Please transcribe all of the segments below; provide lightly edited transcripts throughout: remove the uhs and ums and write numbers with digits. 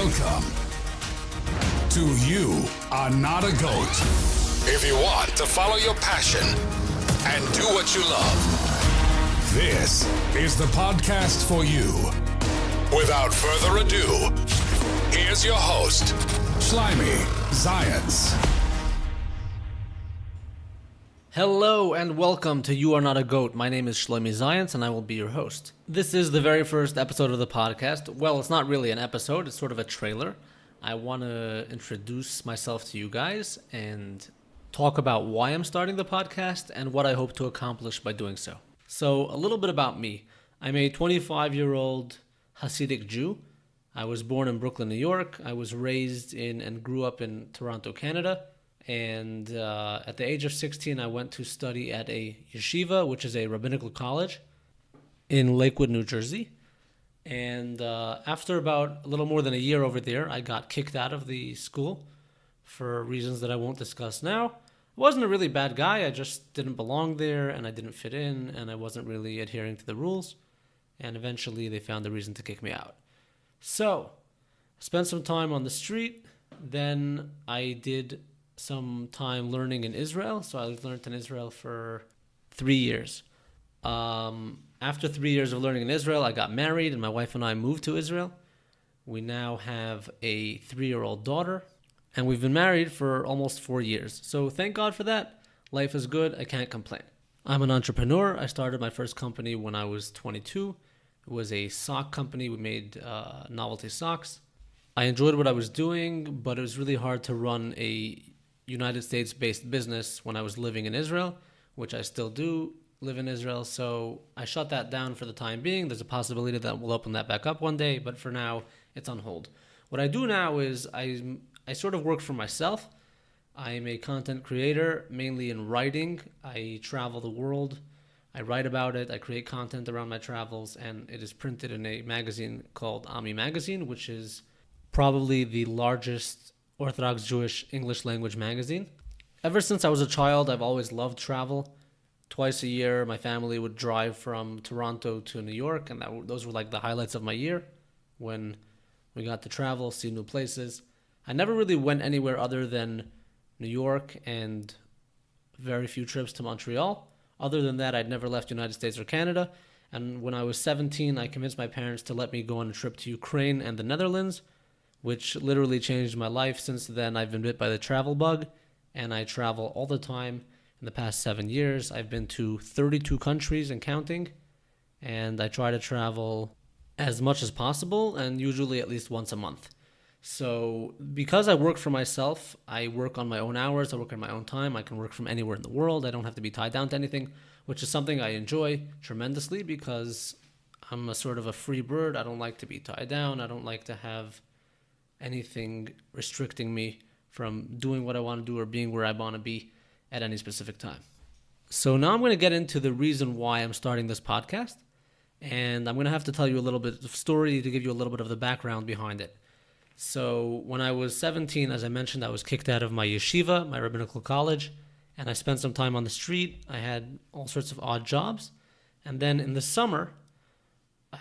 Welcome to You Are Not a Goat. If you want to follow your passion and do what you love, this is the podcast for you. Without further ado, here's your host, Shloime Zionce. Hello and welcome to You Are Not a Goat. My name is Shloime Zionce and I will be your host. This is the very first episode of the podcast. Well, it's not really an episode, it's sort of a trailer. I want to introduce myself to you guys and talk about why I'm starting the podcast and what I hope to accomplish by doing so. So, a little bit about me. I'm a 25-year-old Hasidic Jew. I was born in Brooklyn, New York. I was raised in and grew up in Toronto, Canada. And at the age of 16, I went to study at a yeshiva, which is a rabbinical college in Lakewood, New Jersey. And after about a little more than a year over there, I got kicked out of the school for reasons that I won't discuss now. I wasn't a really bad guy. I just didn't belong there, and I didn't fit in, and I wasn't really adhering to the rules. And eventually, they found a reason to kick me out. So, I spent some time on the street. Then I did some time learning in Israel. So I learned in Israel for 3 years. After 3 years of learning in Israel, I got married and my wife and I moved to Israel. We now have a 3-year-old daughter and we've been married for almost 4 years. So thank God for that. Life is good. I can't complain. I'm an entrepreneur. I started my first company when I was 22. It was a sock company. We made novelty socks. I enjoyed what I was doing, but it was really hard to run a United States-based business when I was living in Israel, which I still do live in Israel. So I shut that down for the time being. There's a possibility that we'll open that back up one day, but for now, it's on hold. What I do now is I sort of work for myself. I'm a content creator, mainly in writing. I travel the world. I write about it. I create content around my travels, and it is printed in a magazine called Ami Magazine, which is probably the largest Orthodox Jewish English language magazine. Ever since I was a child, I've always loved travel. Twice a year, my family would drive from Toronto to New York, and those were like the highlights of my year when we got to travel, see new places. I never really went anywhere other than New York and very few trips to Montreal. Other than that, I'd never left United States or Canada. And when I was 17, I convinced my parents to let me go on a trip to Ukraine and the Netherlands, which literally changed my life. Since then, I've been bit by the travel bug, and I travel all the time. In the past 7 years, I've been to 32 countries and counting, and I try to travel as much as possible, and usually at least once a month. So because I work for myself, I work on my own hours, I work on my own time, I can work from anywhere in the world, I don't have to be tied down to anything, which is something I enjoy tremendously because I'm a sort of a free bird. I don't like to be tied down, I don't like to have anything restricting me from doing what I want to do or being where I want to be at any specific time. So now I'm going to get into the reason why I'm starting this podcast. And I'm going to have to tell you a little bit of story to give you a little bit of the background behind it. So when I was 17, as I mentioned, I was kicked out of my yeshiva, my rabbinical college, and I spent some time on the street. I had all sorts of odd jobs. And then in the summer,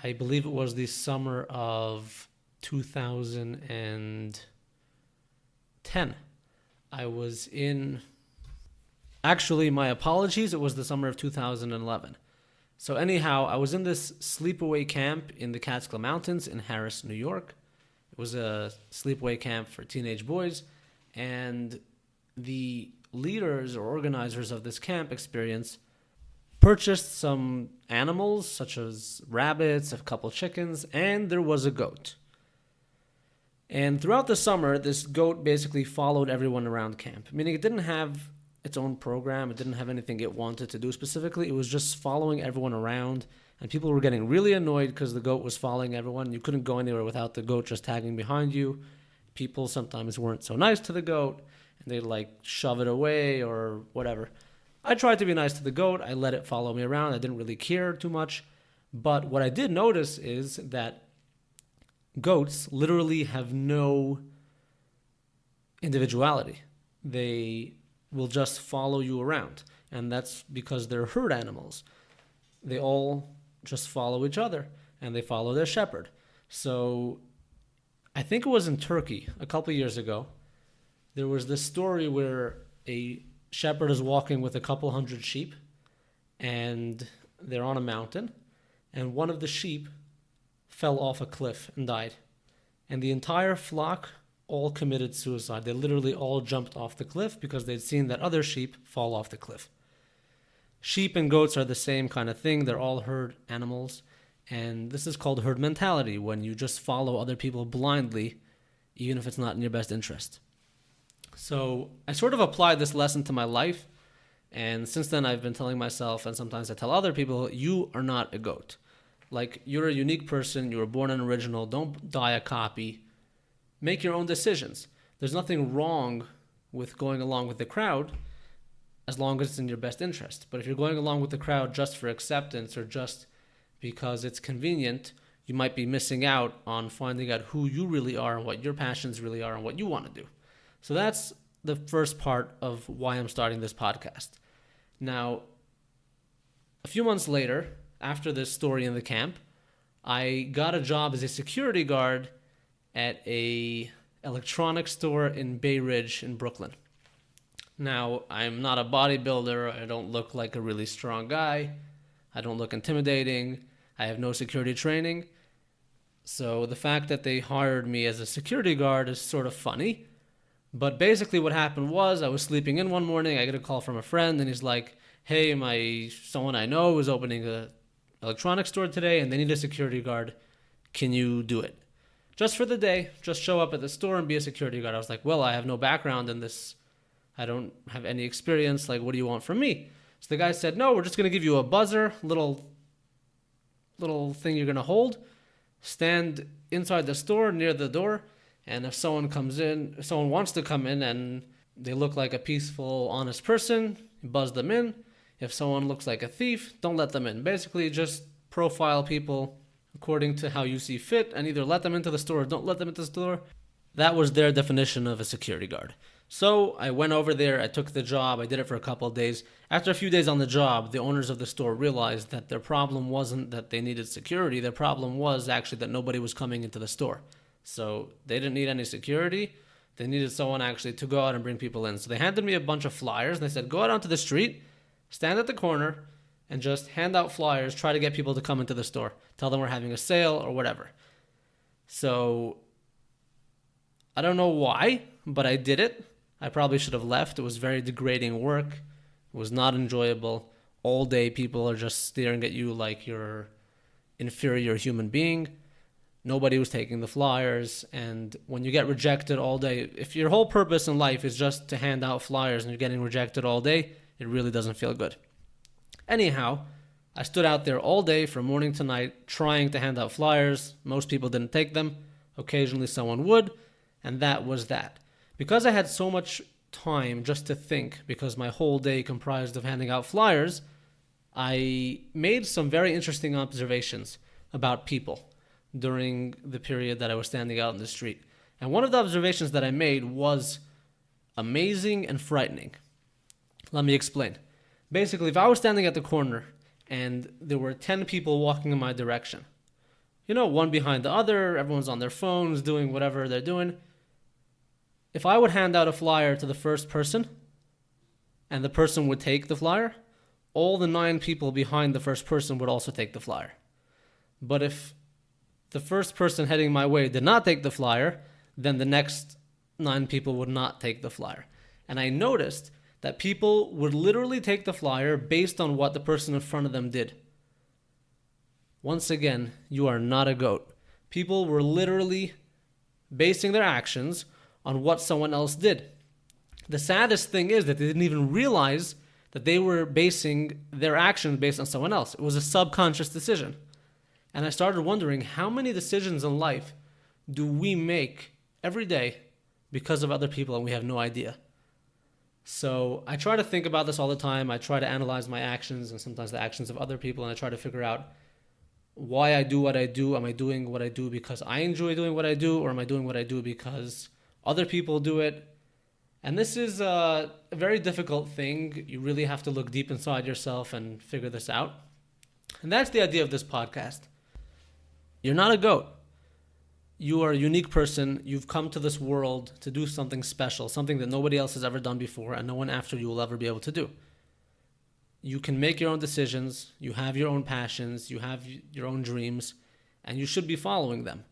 I believe it was the summer of 2010. I was in... Actually, my apologies, it was the summer of 2011. So anyhow, I was in this sleepaway camp in the Catskill Mountains in Harris, New York. It was a sleepaway camp for teenage boys. And the leaders or organizers of this camp experience purchased some animals, such as rabbits, a couple chickens, and there was a goat. And throughout the summer, this goat basically followed everyone around camp, meaning it didn't have its own program. It didn't have anything it wanted to do specifically. It was just following everyone around, and people were getting really annoyed because the goat was following everyone. You couldn't go anywhere without the goat just tagging behind you. People sometimes weren't so nice to the goat, and they'd like shove it away or whatever. I tried to be nice to the goat. I let it follow me around. I didn't really care too much. But what I did notice is that goats literally have no individuality. They will just follow you around. And that's because they're herd animals. They all just follow each other and they follow their shepherd. So I think it was in Turkey a couple years ago. There was this story where a shepherd is walking with a couple hundred sheep, and they're on a mountain, and one of the sheep fell off a cliff and died. And the entire flock all committed suicide. They literally all jumped off the cliff because they'd seen that other sheep fall off the cliff. Sheep and goats are the same kind of thing. They're all herd animals. And this is called herd mentality, when you just follow other people blindly, even if it's not in your best interest. So I sort of applied this lesson to my life. And since then, I've been telling myself, and sometimes I tell other people, you are not a goat. Like, you're a unique person. You were born an original. Don't die a copy. Make your own decisions. There's nothing wrong with going along with the crowd as long as it's in your best interest. But if you're going along with the crowd just for acceptance or just because it's convenient, you might be missing out on finding out who you really are and what your passions really are and what you want to do. So that's the first part of why I'm starting this podcast. Now, a few months later, after this story in the camp, I got a job as a security guard at a electronics store in Bay Ridge in Brooklyn. Now, I'm not a bodybuilder. I don't look like a really strong guy. I don't look intimidating. I have no security training. So the fact that they hired me as a security guard is sort of funny. But basically what happened was I was sleeping in one morning. I get a call from a friend, and he's like, hey, someone I know is opening a electronics store today, and they need a security guard. Can you do it? Just for the day, just show up at the store and be a security guard. I was like, well, I have no background in this. I don't have any experience. Like, what do you want from me? So the guy said, no, we're just going to give you a buzzer, little thing you're going to hold. Stand inside the store near the door. And if someone wants to come in and they look like a peaceful, honest person, buzz them in. If someone looks like a thief, don't let them in. Basically, just profile people according to how you see fit and either let them into the store or don't let them into the store. That was their definition of a security guard. So I went over there, I took the job, I did it for a couple of days. After a few days on the job, the owners of the store realized that their problem wasn't that they needed security. Their problem was actually that nobody was coming into the store. So they didn't need any security. They needed someone actually to go out and bring people in. So they handed me a bunch of flyers and they said, go out onto the street, stand at the corner, and just hand out flyers, try to get people to come into the store. Tell them we're having a sale or whatever. So I don't know why, but I did it. I probably should have left. It was very degrading work. It was not enjoyable. All day people are just staring at you like you're inferior human being. Nobody was taking the flyers. And when you get rejected all day, if your whole purpose in life is just to hand out flyers and you're getting rejected all day, it really doesn't feel good. Anyhow, I stood out there all day from morning to night trying to hand out flyers. Most people didn't take them. Occasionally someone would, and that was that. Because I had so much time just to think, because my whole day comprised of handing out flyers, I made some very interesting observations about people during the period that I was standing out in the street. And one of the observations that I made was amazing and frightening. Let me explain. Basically, if I was standing at the corner and there were 10 people walking in my direction, one behind the other, everyone's on their phones doing whatever they're doing. If I would hand out a flyer to the first person and the person would take the flyer, all the 9 people behind the first person would also take the flyer. But if the first person heading my way did not take the flyer, then the next 9 people would not take the flyer. And I noticed that people would literally take the flyer based on what the person in front of them did. Once again, you are not a goat. People were literally basing their actions on what someone else did. The saddest thing is that they didn't even realize that they were basing their actions based on someone else. It was a subconscious decision. And I started wondering, how many decisions in life do we make every day because of other people and we have no idea? So I try to think about this all the time. I try to analyze my actions and sometimes the actions of other people, and I try to figure out why I do what I do. Am I doing what I do because I enjoy doing what I do, or am I doing what I do because other people do it? And this is a very difficult thing. You really have to look deep inside yourself and figure this out. And that's the idea of this podcast. You're not a goat. You are a unique person. You've come to this world to do something special, something that nobody else has ever done before and no one after you will ever be able to do. You can make your own decisions. You have your own passions. You have your own dreams, and you should be following them.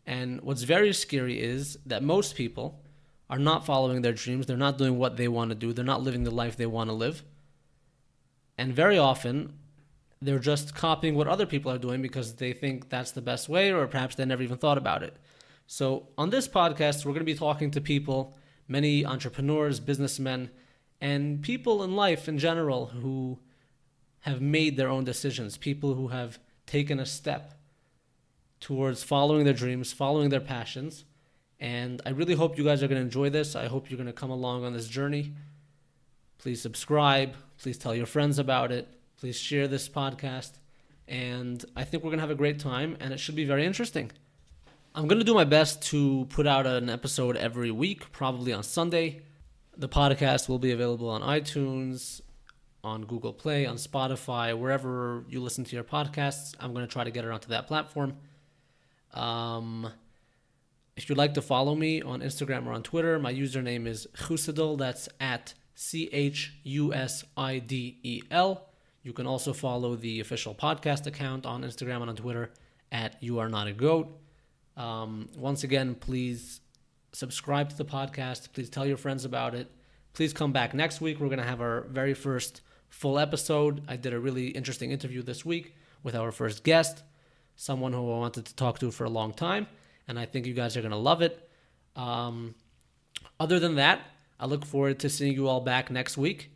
And what's very scary is that most people are not following their dreams. They're not doing what they want to do. They're not living the life they want to live. And very often, they're just copying what other people are doing because they think that's the best way, or perhaps they never even thought about it. So on this podcast, we're going to be talking to people, many entrepreneurs, businessmen, and people in life in general who have made their own decisions, people who have taken a step towards following their dreams, following their passions. And I really hope you guys are going to enjoy this. I hope you're going to come along on this journey. Please subscribe. Please tell your friends about it. Please share this podcast, and I think we're going to have a great time, and it should be very interesting. I'm going to do my best to put out an episode every week, probably on Sunday. The podcast will be available on iTunes, on Google Play, on Spotify, wherever you listen to your podcasts. I'm going to try to get it onto that platform. If you'd like to follow me on Instagram or on Twitter, my username is Chusidel. That's at CHUSIDEL. You can also follow the official podcast account on Instagram and on Twitter at You Are Not a Goat. Once again, please subscribe to the podcast. Please tell your friends about it. Please come back next week. We're going to have our very first full episode. I did a really interesting interview this week with our first guest, someone who I wanted to talk to for a long time, and I think you guys are going to love it. Other than that, I look forward to seeing you all back next week.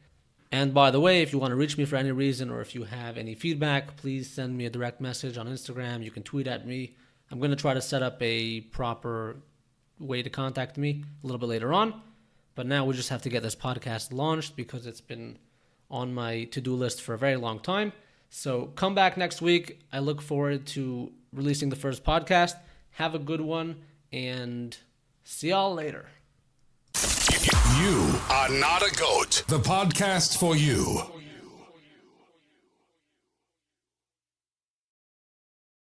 And by the way, if you want to reach me for any reason or if you have any feedback, please send me a direct message on Instagram. You can tweet at me. I'm going to try to set up a proper way to contact me a little bit later on. But now we just have to get this podcast launched because it's been on my to-do list for a very long time. So come back next week. I look forward to releasing the first podcast. Have a good one, and see y'all later. You are not a goat. The podcast for you.